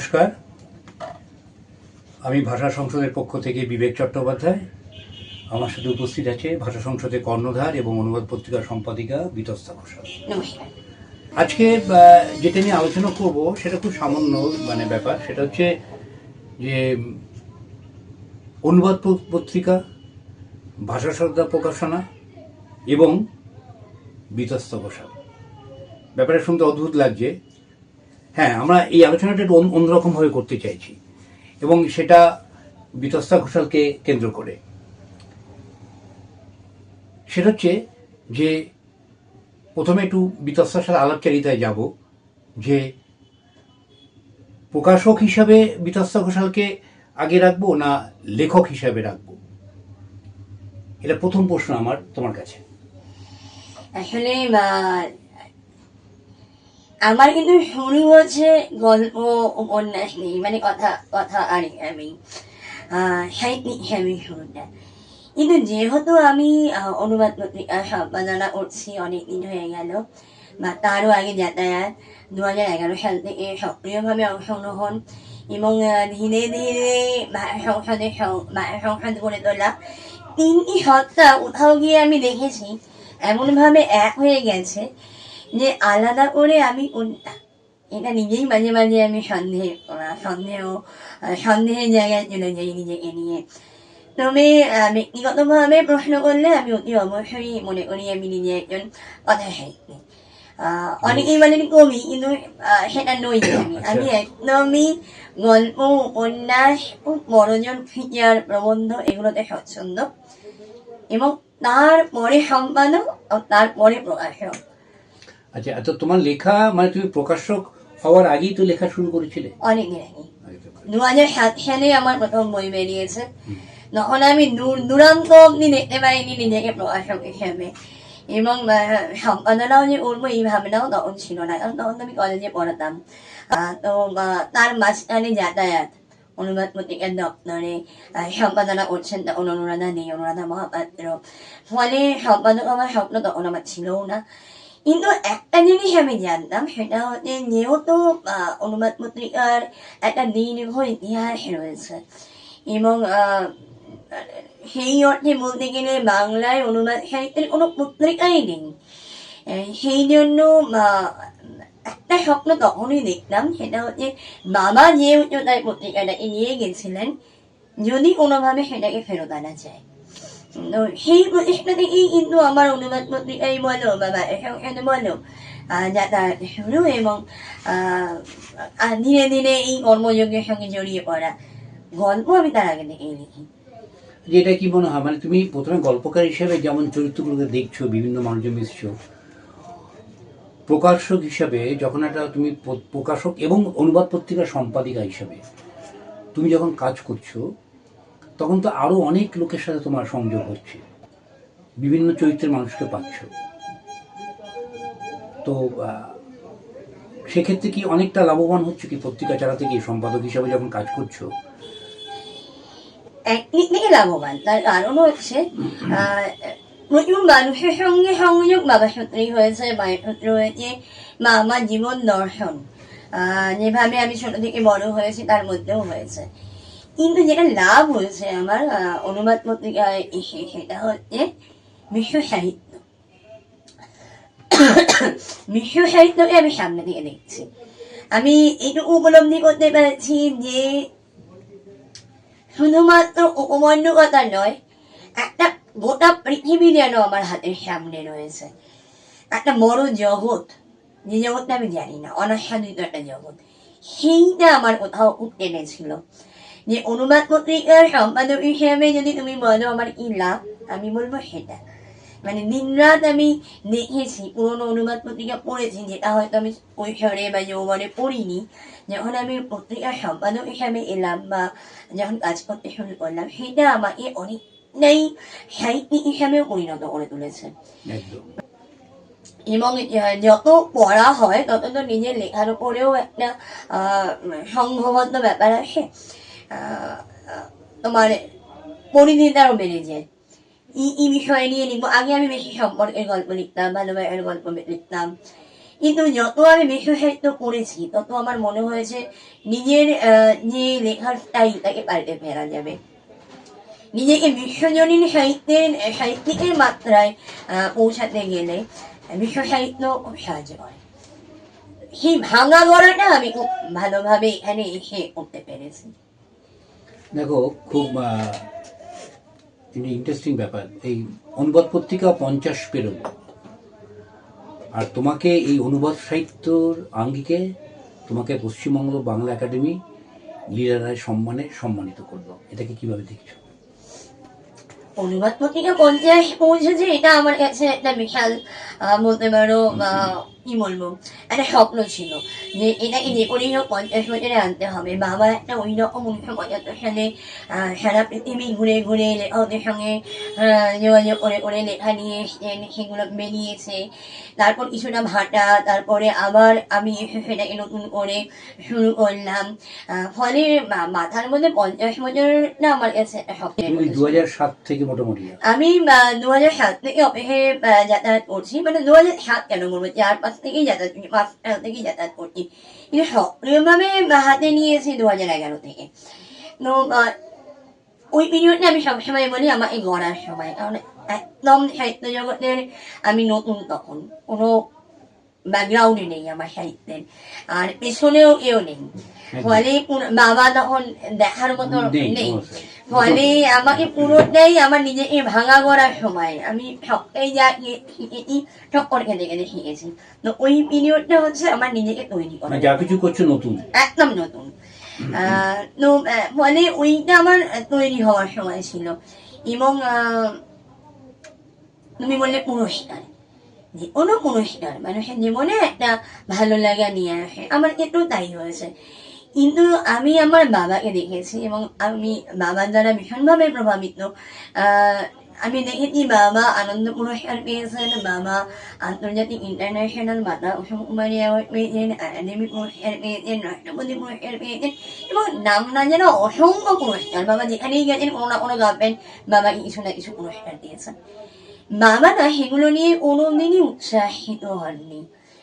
নমস্কার, আমি ভাষা সংসদের পক্ষ থেকে বিবেক চট্টোপাধ্যায়। আমার সাথে উপস্থিত আছে ভাষা সংসদের কর্ণধার এবং অনুবাদ পত্রিকার সম্পাদিকা বিতস্তা ঘোষাল। নমস্কার। আজকে যেটা নিয়ে আলোচনা করব সেটা খুব সামান্য ব্যাপার, সেটা হচ্ছে যে অনুবাদ পত্রিকা, ভাষা শ্রদ্ধা প্রকাশনা এবং বিতস্তা ঘোষাল। ব্যাপারটা শুনতে অদ্ভুত লাগছে। হ্যাঁ, আমরা এই আলোচনাটা একটু অন্যরকমভাবে করতে চাইছি এবং সেটা বিতস্তা ঘোষালকে কেন্দ্র করে। সেটা হচ্ছে যে প্রথমে একটু বিতস্তার সাথে আলাপচারিতায় যাব যে প্রকাশক হিসাবে বিতস্তা ঘোষালকে আগে রাখবো না লেখক হিসাবে রাখবো, এটা প্রথম প্রশ্ন আমার তোমার কাছে। আসলে আমার কিন্তু শুরু হচ্ছে গল্প উপন্যাস নেই, মানে কথা আর আমি সাহিত্যিক হিসাবে শুরুটা। কিন্তু যেহেতু আমি অনুবাদ পত্রিকা সম্পাদনা করছি অনেকদিন হয়ে গেল, বা তারও আগে যাতায়াত, 2011 সাল থেকে সক্রিয়ভাবে অংশগ্রহণ এবং ধীরে ধীরে সংসদ গড়ে তোলা, তিনটি সত্তা কোথাও গিয়ে আমি দেখেছি এমনভাবে এক হয়ে গেছে যে আলাদা করে আমি কোনটা, এটা নিজেই মাঝে মাঝে আমি সন্দেহের জায়গায় চলে যাই নিজেকে নিয়ে। তবে ব্যক্তিগতভাবে প্রশ্ন করলে আমি অতি অবশ্যই মনে করি আমি নিজে একজন কথা সাহিত্যিক। অনেকেই বলেন কবি, কিন্তু সেটা নই আমি। আমি একদমই গল্প, উপন্যাস, খুব বড়জন ফিচার, প্রবন্ধ এগুলোতে স্বচ্ছন্দ, এবং তারপরে সম্পাদক, তারপরে প্রকাশক। আচ্ছা, তো তোমার লেখা তুমি প্রকাশক হওয়ার আগেই তো লেখা শুরু করেছিলে? অনেকদিন আগে, 2007 সালে আমার প্রথম বই বেরিয়েছে। তখন আমি দুরান্ত অব্দি দেখতে পাইনি নিজেকে প্রকাশক হিসেবে, এবং সম্পাদনাও যে করবো এই ভাবনাও তখন ছিল না, কারণ তখন আমি কলেজে পড়াতাম। তো তার মাঝখানে যাতায়াত, অনুবাদ পত্রিকার দপ্তরে সম্পাদনা করছেন তখন অনুরাধা মহাপাত্র। ফলে সম্পাদক আমার স্বপ্ন তখন আমার ছিলও না। কিন্তু একটা জিনিস আমি জানতাম, সেটা হচ্ছে যেহেতু অনুবাদ পত্রিকার একটা দীর্ঘ ইতিহাস রয়েছে, এবং সেই অর্থে বলতে গেলে বাংলায় অনুবাদ সাহিত্যের কোনো পত্রিকাই নেই। সেই জন্য একটা স্বপ্ন তখনই দেখলাম, সেটা হচ্ছে বাবা যেহেতু তার পত্রিকাটাকে নিয়ে গেছিলেন, যদি কোনোভাবে সেটাকে ফেরত আনা যায়। তো সেই প্রচেষ্টা থেকেই কিন্তু আমার অনুবাদ পত্রিকাই বলো বা সংসারে বলো যাতায়াত শুরু, এবং ধীরে ধীরে এই কর্মযোগের সঙ্গে জড়িয়ে পড়া। গল্প আমি তার আগে থেকেই লিখি। যেটা কি মনে হয়, তুমি প্রথমে গল্পকার হিসেবে যেমন চরিত্রগুলোকে দেখছো, বিভিন্ন মানুষজন মিশছো, প্রকাশক হিসাবে যখন তুমি প্রকাশক এবং অনুবাদ পত্রিকার সম্পাদিকা হিসাবে তুমি যখন কাজ করছো, তখন তো আরো অনেক লোকের সাথে তোমার সংযোগ হচ্ছে, বিভিন্ন চরিত্রের মানুষকে পাচ্ছ। তো সেক্ষেত্রে কি অনেকটা লাভবান হচ্ছে কি পত্রিকা চালাতে গিয়ে, সম্পাদক হিসাবে যখন কাজ করছো? একদিক থেকে লাভবান, তার কারণ হচ্ছে প্রচুর মানুষের সঙ্গে সংযোগ বাবা সূত্রেই হয়েছে, মায়ের সূত্রে হয়েছে, বা আমার জীবন দর্শন যেভাবে আমি ছোট থেকে বড় হয়েছি তার মধ্যেও হয়েছে। কিন্তু যেটা লাভ হয়েছে আমার অনুবাদ পত্রিকায় এসে, সেটা হচ্ছে বিশ্ব সাহিত্য। বিশ্ব সাহিত্যকে আমি সামনে দিয়ে দেখছি। আমি এটুকু উপলব্ধি করতে পেরেছি যে শুধুমাত্র উপমন্যকতা নয়, একটা গোটা পৃথিবী যেন আমার হাতের সামনে রয়েছে, একটা বড় জগৎ, যে জগৎটা আমি জানি না, অনাস্বাদিত একটা জগৎ। সেইটা আমার কোথাও টেনেছিল। যে অনুবাদ পত্রিকার সম্পাদক হিসেবে যদি তুমি বলো আমার কি লাভ, আমি বলবো সেটা। দিন রাত আমি দেখেছি, পুরোনো অনুবাদ পত্রিকা পড়েছি, যেটা হয়তো আমি কৈশোরে বা যৌবনে পড়িনি। যখন আমি পত্রিকার সম্পাদক হিসাবে এলাম বা যখন কাজ করতে শুরু করলাম, সেটা আমাকে অনেকটাই সাহিত্যিক হিসাবেও পরিণত করে তুলেছে। এবং যত পড়া হয় তত তো নিজের লেখার উপরেও একটা সংঘবদ্ধ ব্যাপার আসে, তোমার পরিধিটাও বেড়ে যায়। এই বিষয় নিয়ে লিখবো। আগে আমি বেশি সম্পর্কের গল্প লিখতাম, ভালোবাসার গল্প লিখতাম, কিন্তু যত আমি বিশ্ব সাহিত্য পড়েছি তত আমার মনে হয়েছে নিজের যে লেখার স্টাইলটাকে পাল্টে ফেলা যাবে, নিজেকে বিশ্বজনীন সাহিত্যিকের মাত্রায় পৌঁছাতে গেলে বিশ্ব সাহিত্য খুব সাহায্য করে। সেই ভাঙা গড়াটা আমি খুব ভালোভাবে এখানে এসে করতে পেরেছি। দেখো খুব ইন্টারেস্টিং ব্যাপার, এই অনুবাদ পত্রিকা 50 পেরোলো, আর তোমাকে এই অনুবাদ সাহিত্যর আঙ্গিকে তোমাকে পশ্চিমবঙ্গ বাংলা একাডেমি লীলা রায় সম্মানে সম্মানিত করলো, এটাকে কিভাবে দেখছো? অনুবাদ পত্রিকা 50 পৌঁছেছে, এটা আমার কাছে একটা বিশাল বলতে পারো কি বলবো, একটা স্বপ্ন ছিল যে এটাকে যে করেই হোক 50 বছরে আনতে হবে। বাবা একটা ওই রকম 1975 সালে সারা পৃথিবী ঘুরে ঘুরে লেখকদের সঙ্গে যোগাযোগ করে করে লেখা নিয়ে এসছেন, সেগুলো বেরিয়েছে, তারপর কিছুটা ভাটা, তারপরে আবার আমি সেটাকে নতুন করে শুরু করলাম। ফলে মাথার মধ্যে 50 বছরটা আমার কাছে একটা স্বপ্ন। 2007 থেকে মোটামুটি আমি 2007 থেকে অফিসে যাতায়াত করছি, মানে 2007 কেন বলবো, 4-5 থেকেই যাতায়াত করছি, 5 থেকেই যাতায়াত করছি, কিন্তু সক্রিয়ভাবে হাতে নিয়েছি 2011 থেকে। তো ওই পিরিয়ডে আমি সবসময় বলি আমাকে গড়ার সময়, কারণ একদম সাহিত্য জগতের আমি নতুন, তখন কোনো ব্যাকগ্রাউন্ডে নেই আমার সাহিত্যের, আর পেছনেও কেউ নেই, ফলে বাবা তখন দেখার মতো নেই, ফলে আমাকে পুরোটাই আমার নিজেকে ভাঙা করার সময় আমি সবটাই যা শিখেছি সব করে খেতে খেতে শিখেছি। তো ওই পিরিয়ডটা হচ্ছে আমার নিজেকে তৈরি করা, যা কিছু করছো নতুন, একদম নতুন। তো ফলে ওইটা আমার তৈরি হওয়ার সময় ছিল। এবং তুমি বললে পুরস্কার, যে কোনো পুরস্কার মানুষের জীবনে একটা ভালো লাগা নিয়ে আসে, আমার ক্ষেত্রেও তাই হয়েছে। কিন্তু আমি আমার বাবাকে দেখেছি এবং আমি বাবার দ্বারা ভীষণভাবে প্রভাবিত। আমি দেখেছি বাবা আনন্দ পুরস্কার পেয়েছেন, বাবা আন্তর্জাতিক ইন্টারন্যাশনাল মাতা অসম কুমারী অ্যাওয়ার্ড পেয়েছেন, একাডেমি পুরস্কার পেয়েছেন, রাষ্ট্রপতি পুরস্কার পেয়েছেন, এবং নাম না যেন অসংখ্য পুরস্কার। বাবা যেখানেই গেছেন কোনো না কোনো গভর্নমেন্ট বাবাকে কিছু না কিছু পুরস্কার দিয়েছেন। বাবা না সেগুলো নিয়ে কোনোদিনই উৎসাহিত হননি।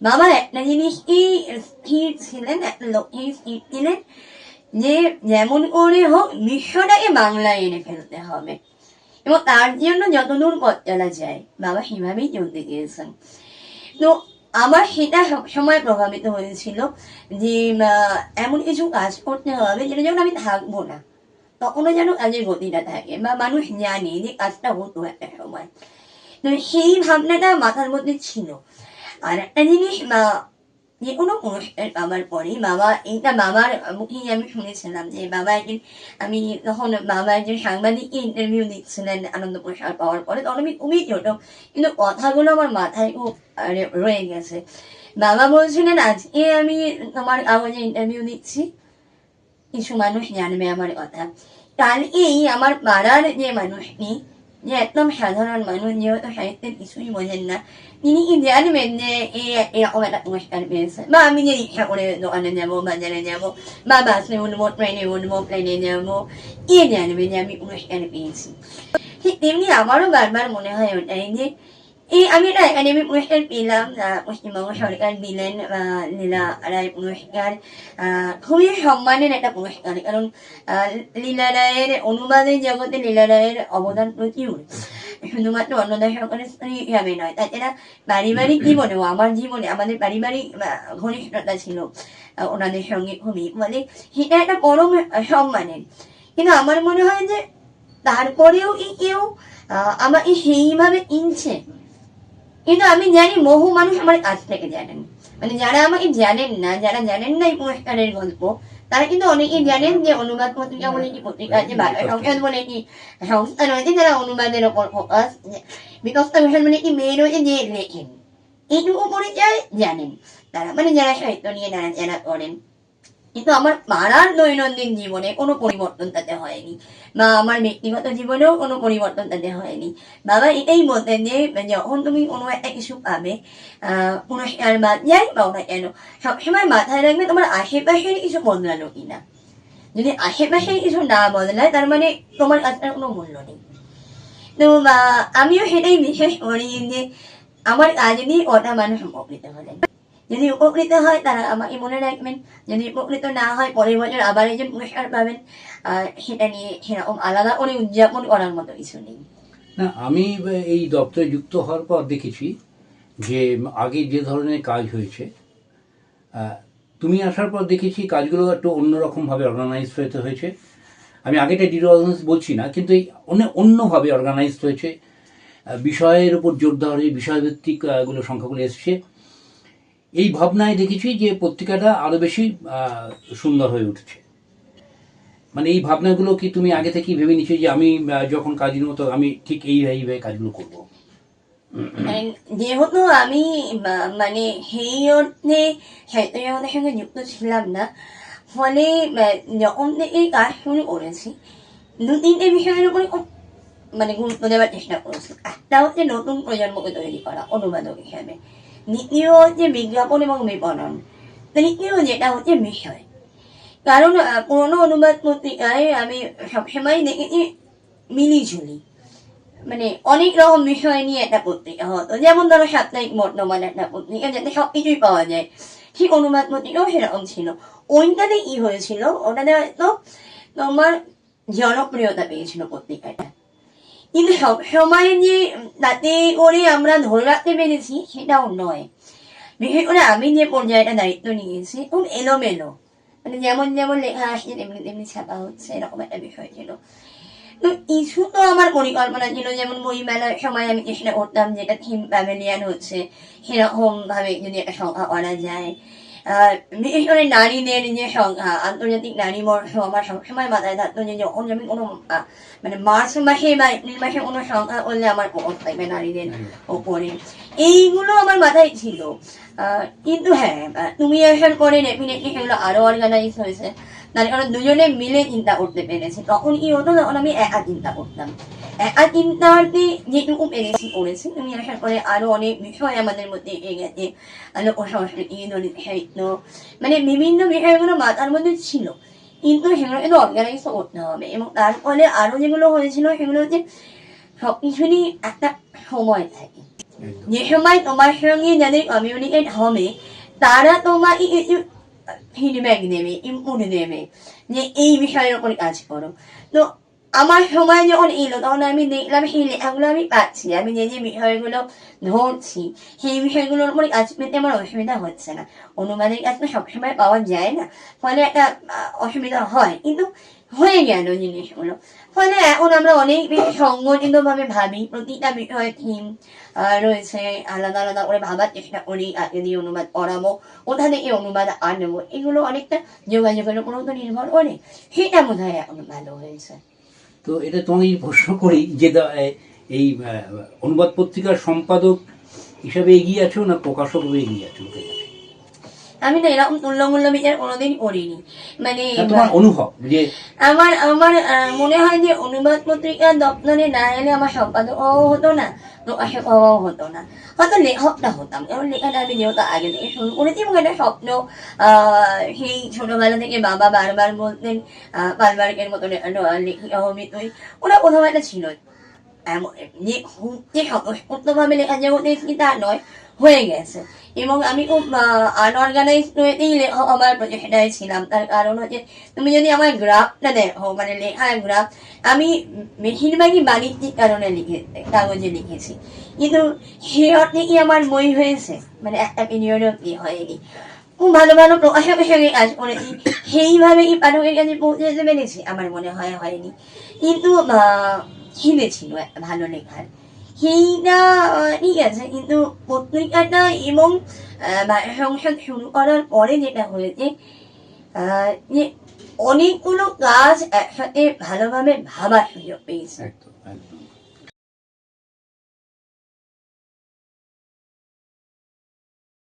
বাবা একটা জিনিসই স্থির ছিলেন, একটা লক্ষ্যে স্থির ছিলেন যে যেমন করে হোক বিশ্বটাকে বাংলায় এনে ফেলতে হবে, এবং তার জন্য যতদূর পথ চলা যায় বাবা সেভাবেই চলতে গিয়েছেন। তো আমার সেটা সবসময় প্রভাবিত হয়েছিল যে এমন কিছু কাজ করতে হবে যেটা যখন আমি থাকবো না তখনও যেন কাজের গতিটা থাকে, বা মানুষ জানে যে কাজটা হতো একটা সময়। তো সেই ভাবনাটা মাথার মধ্যে ছিল। আর একটা জিনিস, যে কোনো পুরস্কার পাওয়ার পরে বাবা, এইটা বাবার মুখেই আমি শুনেছিলাম যে বাবা একদিন, আমি তখন বাবা একজন সাংবাদিককে ইন্টারভিউ দিচ্ছিলেন আনন্দ পুরস্কার পাওয়ার পরে, তখন আমি খুবই ছোট, কিন্তু কথাগুলো আমার মাথায় খুব রয়ে গেছে। বাবা বলছিলেন আজকে আমি তোমার কাগজে ইন্টারভিউ দিচ্ছি, কিছু মানুষ জানবে আমার কথা, কালকেই আমার পাড়ার যে মানুষটি, যে একদম সাধারণ মানুষ, যেহেতু সাহিত্যের কিছুই বোঝেন না, তিনি কি জানবেন যে এরকম একটা পুরস্কার পেয়েছে, বা আমি যে ইচ্ছা করে দোকানে যাবো, বাজারে যাবো, বা বাসে উঠবো, ট্রেনে উঠবো, প্লেনে যাবো, কে জানবে যে আমি পুরস্কার পেয়েছি। ঠিক তেমনি আমারও বারবার মনে হয় ওটাই যে আমি একটা একাডেমি পুরস্কার পেলাম, পশ্চিমবঙ্গ সরকার দিলেন লীলা রায় পুরস্কার, খুবই সম্মানের একটা পুরস্কার, কারণ লীলা রায়ের অনুবাদের জগতে লীলা রায়ের অবদান প্রচুর, শুধুমাত্র অন্নদা সরকারের স্ত্রী হিসাবে নয়, তাছাড়া পারিবারিক জীবনেও, আমার জীবনে আমাদের পারিবারিক ঘনিষ্ঠতা ছিল ওনাদের সঙ্গে খুবই, মানে সেটা একটা পরম সম্মানের। কিন্তু আমার মনে হয় যে তারপরেও কি কেউ আমাকে সেইভাবে কিনছে, কিন্তু আমি জানি বহু মানুষ আমার কাছ থেকে জানেন, মানে যারা আমাকে জানেন না, যারা জানেন না এই পুরস্কারের গল্প, তারা কিন্তু অনেকেই জানেন যে অনুবাদ পত্রিকা বলে একটি পত্রিকা আছে, বাংলা সংবাদ বলে একটি সংস্থা রয়েছে যারা অনুবাদের ওপর ফোকাস, বিকশিত ভূষণ বলে একটি মেয়ে রয়েছে যে লেখেন, এইটুকু পরিচয় জানেন তারা, মানে যারা সাহিত্য নিয়ে নাড়াচাড়া করেন। কিন্তু আমার পাড়ার দৈনন্দিন জীবনে কোনো পরিবর্তন তাতে হয়নি, বা আমার ব্যক্তিগত জীবনেও কোনো পরিবর্তন তাতে হয়নি। বাবা এটাই বলতেন যে যখন তুমি কোনো একটা কিছু পাবে, পুরস্কার বা যাই পাও না কেন, সবসময় মাথায় রাখবে তোমার আশেপাশের কিছু বদলালো কিনা। যদি আশেপাশের কিছু না বদলায় তার মানে তোমার কাজটার কোনো মূল্য নেই। তো আমিও সেটাই বিশেষ করি যে আমার কাজ নিয়ে কটা মানুষ উপকৃত হলেন, যদি উপকৃত হয় তারা আমাকে মনে রাখবেন, যদি উপকৃত না হয় পরের বছর আবার একজন পুরস্কার পাবেন। সেটা নিয়ে সেরকম আলাদা করে উদযাপন করার মতো কিছু নেই। না, আমি এই দপ্তরে যুক্ত হওয়ার পর দেখেছি যে আগে যে ধরনের কাজ হয়েছে, তুমি আসার পর দেখেছি কাজগুলো একটু অন্যরকমভাবে অর্গানাইজ হয়েছে। আমি আগেটা ডিসঅর্গানাইজ বলছি না, কিন্তু এই অন্যভাবে অর্গানাইজড হয়েছে। বিষয়ের উপর জোর দেওয়া হয়েছে, বিষয়ভিত্তিক গুলো সংখ্যাগুলো এসছে। এই ভাবনায় দেখেছি যে পত্রিকাটা আরো বেশি সুন্দর হয়ে উঠছে। মানে এই ভাবনাগুলো কি তুমি আগে থেকেই ভেবে নিচ্ছ যে আমি যখন কাজ নেব তো আমি ঠিক এইভাবে কাজগুলো করব? যেহেতু আমি মানে সেই অর্থে সাহিত্য জগতের সঙ্গে যুক্ত ছিলাম না, ফলে যখন থেকে কাজ শুরু করেছি 2-3টে বিষয়ের উপরে খুব মানে গুরুত্ব দেওয়ার চেষ্টা করেছি। একটা হচ্ছে নতুন প্রজন্মকে তৈরি করা অনুবাদক হিসাবে, দ্বিতীয় হচ্ছে বিজ্ঞাপন এবং বিপণন, তৃতীয় যেটা হচ্ছে বিষয়। কারণ পুরোনো অনুবাদ পত্রিকায় আমি সবসময় দেখেছি মিলিঝুলি, মানে অনেক রকম বিষয় নিয়ে একটা পত্রিকা হতো। যেমন ধরো সাপ্তাহিক বর্তমান একটা পত্রিকা, যাতে সবকিছুই পাওয়া যায়, ঠিক অনুবাদ পত্রিকাও সেরকম ছিল। ওইটাতে কি হয়েছিল, ওটাতে হয়তো তোমার জনপ্রিয়তা পেয়েছিল পত্রিকাটা, কিন্তু সব সময় যে তাতে করে আমরা ধরে রাখতে পেরেছি সেটাও নয়। বিশেষ করে আমি যে পর্যায়েটা দায়িত্ব নিয়েছি খুব এলোমেলো, মানে যেমন যেমন লেখা আসছে তেমনি তেমনি ছাপা হচ্ছে, এরকম একটা বিষয় ছিল। তো কিছু তো আমার পরিকল্পনা ছিল, যেমন বইমেলার সময় আমি চেষ্টা করতাম যেটা থিম প্যাভিলিয়ন হচ্ছে সেরকম ভাবে যদি একটা সংখ্যা করা যায়। বিশেষ করে নারীদের যে সংখ্যা, আন্তর্জাতিক নারী বর্ষ আমার সবসময় মাথায় থাকতো যে যখন আমি কোনো মানে মার্চ মাসে বা এপ্রিল মাসে কোনো সংখ্যা করলে আমার প্রকট থাকবে নারীদের ওপরে, এইগুলো আমার মাথায় ছিল। কিন্তু হ্যাঁ, তুমি আসার পরে ডেফিনেটলি সেগুলো আরো অর্গানাইজ হয়েছে, তার কারণ দুজনে মিলে চিন্তা করতে পেরেছি। তখন কি হতো, তখন আমি একা চিন্তা করতাম, একা চিন্তাতে যেটুকু পেরেছি করেছি। তুমি আসার পরে আরো অনেক বিষয় আমাদের মধ্যে এসে গেছে, লোক সংস্কৃতি, দলিত সাহিত্য, মানে বিভিন্ন বিষয়গুলো মাথার মধ্যে ছিল, কিন্তু সেগুলো কিন্তু অর্গানাইজ করতে হবে। এবং তার ফলে আরো যেগুলো হয়েছিল সেগুলো হচ্ছে সবকিছুরই একটা সময় থাকে, যে সময় তোমার সঙ্গে যাদের কমিউনিকেট হবে তারা তোমাকে ফিডব্যাক দেবে, ইনপুট দেবে যে এই বিষয়ের উপর কাজ করো। তো আমার সময় যখন এলো তখন আমি দেখলাম সেই লেখাগুলো আমি পাচ্ছি, আমি যে যে বিষয়গুলো ধরছি সেই বিষয়গুলোর উপরে কাজ পেতে আমার অসুবিধা হচ্ছে না। অনুবাদের কাজ তো সবসময় পাওয়া যায় না, ফলে একটা অসুবিধা হয়, কিন্তু হয়ে গেল জিনিসগুলো। ফলে এখন আমরা অনেক বেশি সংগঠিত ভাবে ভাবি, প্রতিটা বিষয় থিম রয়েছে, আলাদা আলাদা করে ভাবার চেষ্টা করি, যদি অনুবাদ করাবো কোথা থেকে অনুবাদ আনবো, এগুলো অনেকটা যোগাযোগের উপরও তো নির্ভর করে। সেটা বোধ হয় এখন ভালো হয়েছে। তো এটা তোমাকে প্রশ্ন করি যে এই অনুবাদ পত্রিকার সম্পাদক হিসাবে এগিয়ে আছো না প্রকাশক হয়ে এগিয়ে আছো? আমি না এরকম তুল্যমূল্য বিচার কোনোদিন করিনি, মানে তোমার অনুভব যে আমার আমার মনে হয় যে অনুবাদ পত্রিকার দপ্তরে না এলে আমার সম্পাদক হওয়াও হতো না, প্রকাশক হওয়াও হতো না, হয়তো লেখকটা হতাম। কারণ লেখাটা আমি যেহেতু আগে থেকে শুরু করেছি এবং একটা স্বপ্ন, সেই ছোটবেলা থেকে বাবা বারবার বলতেন পালবার্গের মতো লেখিকা হবি তুই, ওরা কোথাও একটা ছিল। যে স্বতঃস্ফূর্তভাবে লেখা জগতে এসেছি তা নয়, হয়ে গেছে। এবং আমি খুব আনঅর্গানাইজ ওয়েতেই লেখক আমার প্রচেষ্টায় ছিলাম। তার কারণ হচ্ছে তুমি যদি আমার গ্রাফটা দেখো, মানে লেখার গ্রাফ, আমি বেশিরভাগই বাণিজ্যিক কারণে কাগজে লিখেছি, কিন্তু সে অর্থে কি আমার বই হয়েছে, মানে একটা পিরিয়ডও কি হয়নি। খুব ভালো ভালো প্রকাশকের সঙ্গে কাজ করেছি, সেইভাবে কি পাঠকের কাছে পৌঁছে যেতে পেরেছি, আমার মনে হয় হয়নি। কিন্তু খিদে ছিল একটা ভালো লেখার, সেইটা ঠিক আছে। কিন্তু পত্রিকাটা এবং সংসার শুরু করার পরে যেটা হয়েছে, যে অনেকগুলো কাজ একসাথে ভালোভাবে ভাবার সুযোগ পেয়েছে। একদম একদম